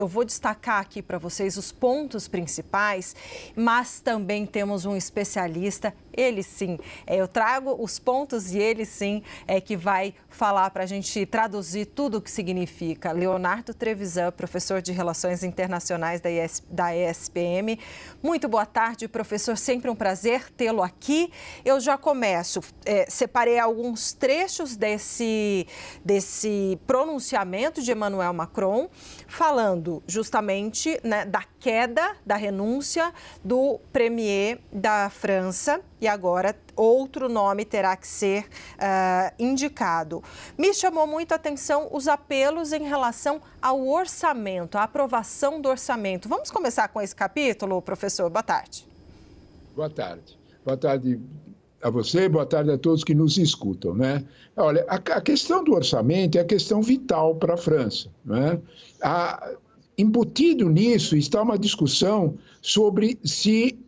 Eu vou destacar aqui para vocês os pontos principais, mas também temos um especialista, ele sim. Eu trago os pontos e ele sim é que vai falar para a gente traduzir tudo o que significa. Leonardo Trevisan, professor de Relações Internacionais da ESPM. Muito boa tarde, professor. Sempre um prazer tê-lo aqui. Eu já começo. Separei alguns trechos desse pronunciamento de Emmanuel Macron, falando justamente, né, da queda, da renúncia do premier da França, e agora outro nome terá que ser indicado. Me chamou muito a atenção os apelos em relação ao orçamento, à aprovação do orçamento. Vamos começar com esse capítulo, professor? Boa tarde. Boa tarde. Boa tarde a você, boa tarde a todos que nos escutam, né? Olha, a questão do orçamento é a questão vital para a França, né? Embutido nisso está uma discussão sobre se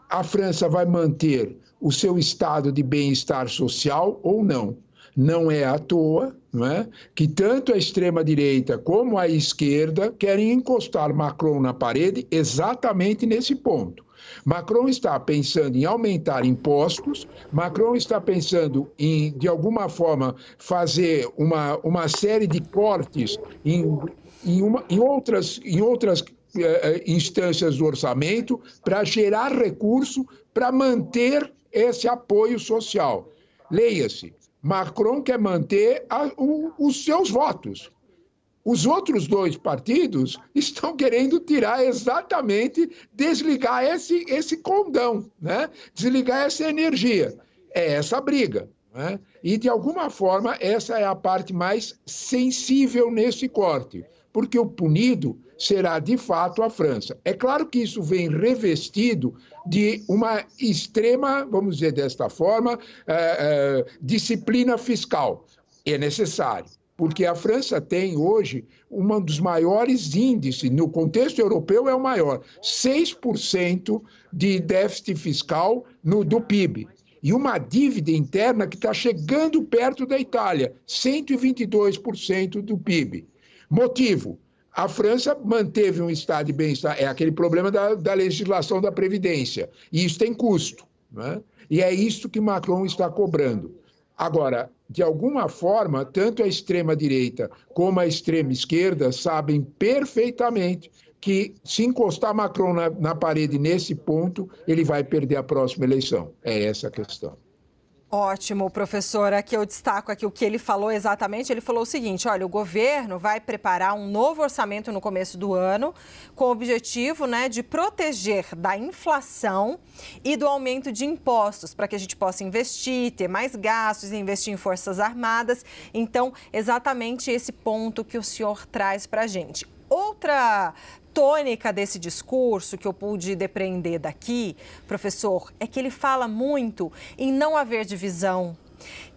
a França vai manter o seu estado de bem-estar social ou não. Não é à toa, não é, que tanto a extrema-direita como a esquerda querem encostar Macron na parede exatamente nesse ponto. Macron está pensando em aumentar impostos, Macron está pensando em, de alguma forma, fazer uma série de cortes em outras instâncias do orçamento para gerar recurso para manter esse apoio social. Leia-se, Macron quer manter os seus votos. Os outros dois partidos estão querendo tirar exatamente, desligar esse condão, né? Desligar essa energia. É essa a briga, né? E, de alguma forma, essa é a parte mais sensível nesse corte, porque o punido será, de fato, a França. É claro que isso vem revestido de uma extrema, vamos dizer desta forma, disciplina fiscal. É necessário, porque a França tem hoje um dos maiores índices, no contexto europeu é o maior, 6% de déficit fiscal do PIB. E uma dívida interna que está chegando perto da Itália, 122% do PIB. Motivo: a França manteve um estado de bem-estar, é aquele problema da legislação da Previdência, e isso tem custo, né? E é isso que Macron está cobrando. Agora, de alguma forma, tanto a extrema-direita como a extrema-esquerda sabem perfeitamente que, se encostar Macron na parede nesse ponto, ele vai perder a próxima eleição. É essa a questão. Ótimo, professor. Aqui eu destaco aqui o que ele falou exatamente. Ele falou o seguinte: olha, o governo vai preparar um novo orçamento no começo do ano, com o objetivo, né, de proteger da inflação e do aumento de impostos, para que a gente possa investir, ter mais gastos, investir em forças armadas. Então, exatamente esse ponto que o senhor traz para a gente. Outra tônica desse discurso que eu pude depreender daqui, professor, é que ele fala muito em não haver divisão,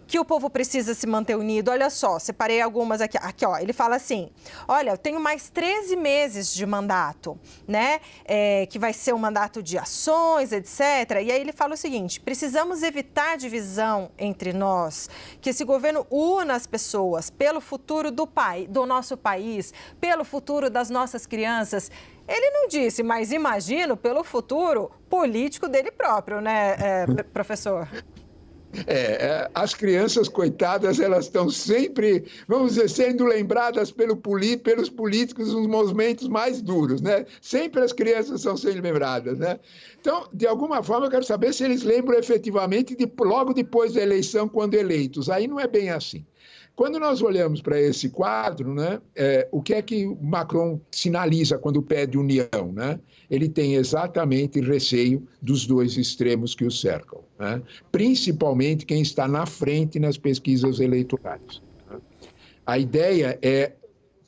que o povo precisa se manter unido. Olha só, separei algumas aqui. Aqui, ó, ele fala assim: olha, eu tenho mais 13 meses de mandato, né? Que vai ser um mandato de ações, etc. E aí ele fala o seguinte: precisamos evitar divisão entre nós, que esse governo una as pessoas pelo futuro do nosso país, pelo futuro das nossas crianças. Ele não disse, mas imagino pelo futuro político dele próprio, né, professor? As crianças, coitadas, elas estão sempre, vamos dizer, sendo lembradas pelos políticos nos momentos mais duros, né? Sempre as crianças são sendo lembradas, né? Então, de alguma forma, eu quero saber se eles lembram efetivamente logo depois da eleição, quando eleitos. Aí não é bem assim. Quando nós olhamos para esse quadro, né, o que é que Macron sinaliza quando pede união, né? Ele tem exatamente receio dos dois extremos que o cercam, né? Principalmente quem está na frente nas pesquisas eleitorais, né? A ideia é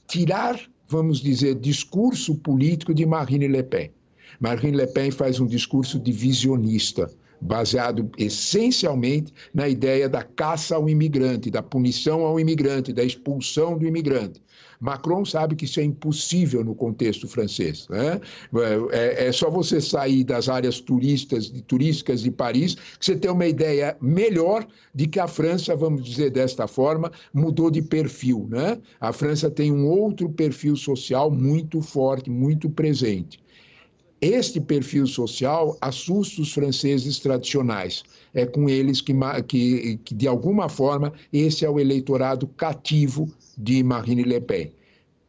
tirar, vamos dizer, discurso político de Marine Le Pen. Marine Le Pen faz um discurso divisionista, baseado essencialmente na ideia da caça ao imigrante, da punição ao imigrante, da expulsão do imigrante. Macron sabe que isso é impossível no contexto francês, né? É só você sair das áreas turísticas de Paris que você tem uma ideia melhor de que a França, vamos dizer desta forma, mudou de perfil, né? A França tem um outro perfil social muito forte, muito presente. Este perfil social assusta os franceses tradicionais. É com eles que de alguma forma, esse é o eleitorado cativo de Marine Le Pen.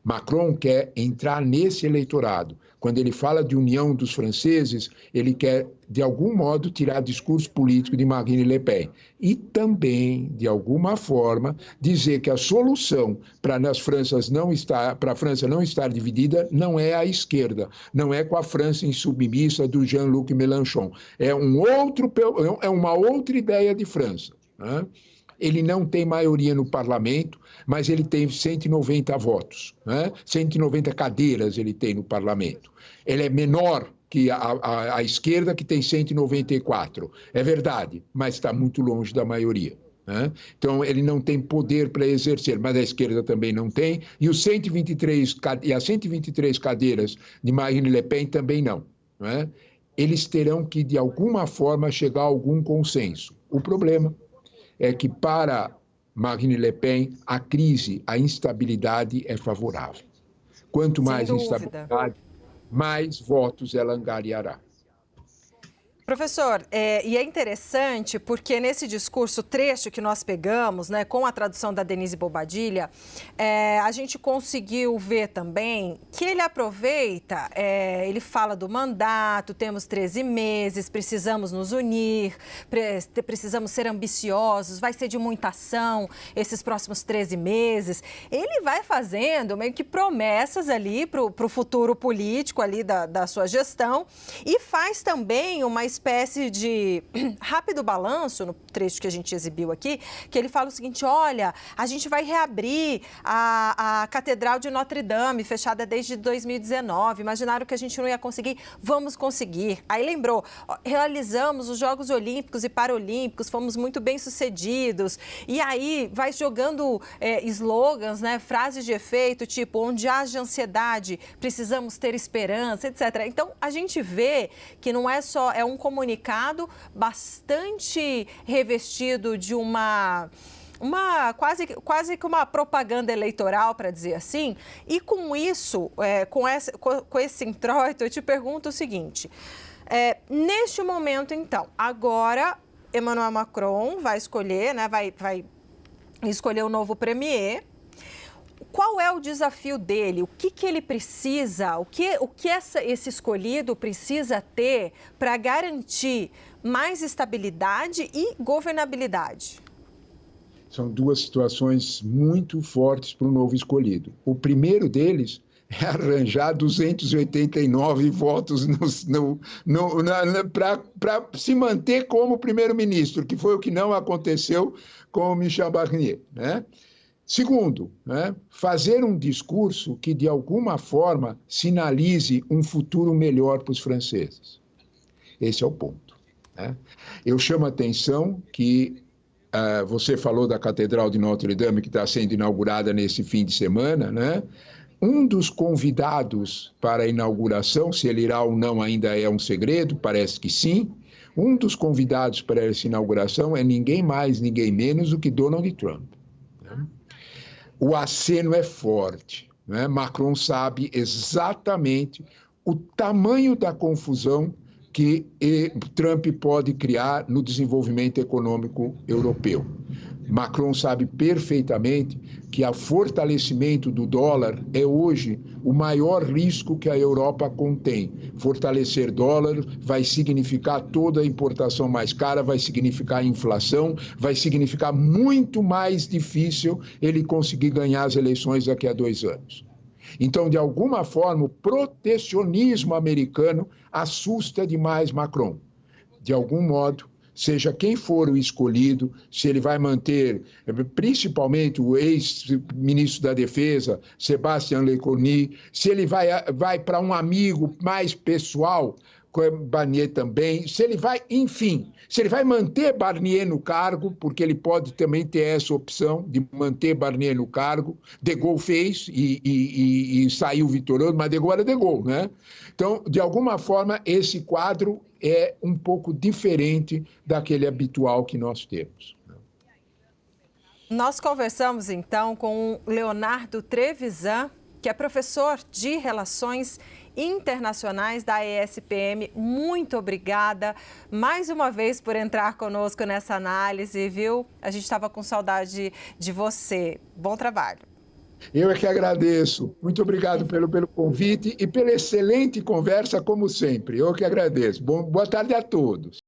Macron quer entrar nesse eleitorado. Quando ele fala de união dos franceses, ele quer, de algum modo, tirar discurso político de Marine Le Pen. E também, de alguma forma, dizer que a solução para a França não estar dividida não é a esquerda, não é com a França insubmissa do Jean-Luc Mélenchon. É uma outra ideia de França, né? Ele não tem maioria no parlamento, mas ele tem 190 votos, né? 190 cadeiras ele tem no parlamento. Ele é menor que a esquerda, que tem 194. É verdade, mas está muito longe da maioria, né? Então, ele não tem poder para exercer, mas a esquerda também não tem, e as 123 cadeiras de Marine Le Pen também não, né? Eles terão que, de alguma forma, chegar a algum consenso. O problema é que, para Marine Le Pen, a crise, a instabilidade é favorável. Quanto mais instabilidade, mais votos ela angariará. Professor, e é interessante porque nesse discurso, trecho que nós pegamos, né, com a tradução da Denise Bobadilla, a gente conseguiu ver também que ele aproveita, ele fala do mandato, temos 13 meses, precisamos nos unir, precisamos ser ambiciosos, vai ser de muita ação esses próximos 13 meses. Ele vai fazendo meio que promessas ali para o futuro político ali da sua gestão e faz também uma espécie de rápido balanço, no trecho que a gente exibiu aqui, que ele fala o seguinte: olha, a gente vai reabrir a Catedral de Notre Dame, fechada desde 2019, imaginaram que a gente não ia conseguir, vamos conseguir. Aí lembrou, realizamos os Jogos Olímpicos e Paralímpicos, fomos muito bem sucedidos, e aí vai jogando slogans, né, frases de efeito, tipo, onde haja ansiedade, precisamos ter esperança, etc. Então, a gente vê que não é só, é um comunicado bastante revestido de quase que uma propaganda eleitoral, para dizer assim, e com isso, com esse introito, eu te pergunto o seguinte, neste momento, então, agora Emmanuel Macron vai escolher, né, vai escolher o novo premier. Qual é o desafio dele? O que ele precisa? O que esse escolhido precisa ter para garantir mais estabilidade e governabilidade? São duas situações muito fortes para o novo escolhido. O primeiro deles é arranjar 289 votos para se manter como primeiro-ministro, que foi o que não aconteceu com o Michel Barnier, né? Segundo, né, fazer um discurso que, de alguma forma, sinalize um futuro melhor para os franceses. Esse é o ponto, né? Eu chamo a atenção que você falou da Catedral de Notre Dame, que está sendo inaugurada nesse fim de semana, né? Um dos convidados para a inauguração, se ele irá ou não ainda é um segredo, parece que sim. Um dos convidados para essa inauguração é ninguém mais, ninguém menos do que Donald Trump, né? O aceno é forte, né? Macron sabe exatamente o tamanho da confusão que Trump pode criar no desenvolvimento econômico europeu. Macron sabe perfeitamente que o fortalecimento do dólar é hoje o maior risco que a Europa contém. Fortalecer dólar vai significar toda a importação mais cara, vai significar inflação, vai significar muito mais difícil ele conseguir ganhar as eleições daqui a 2 anos. Então, de alguma forma, o protecionismo americano assusta demais Macron. De algum modo, seja quem for o escolhido, se ele vai manter, principalmente o ex-ministro da Defesa, Sébastien Lecornu, se ele vai para um amigo mais pessoal, Barnier também, se ele vai, enfim, se ele vai manter Barnier no cargo, porque ele pode também ter essa opção de manter Barnier no cargo. De Gaulle fez e saiu vitorioso, mas De Gaulle era De Gaulle, né? Então, de alguma forma, esse quadro é um pouco diferente daquele habitual que nós temos. Nós conversamos, então, com Leonardo Trevisan, que é professor de Relações Internacionais da ESPM. Muito obrigada mais uma vez por entrar conosco nessa análise, viu? A gente estava com saudade de você. Bom trabalho. Eu é que agradeço. Muito obrigado pelo convite e pela excelente conversa, como sempre. Eu que agradeço. Boa tarde a todos.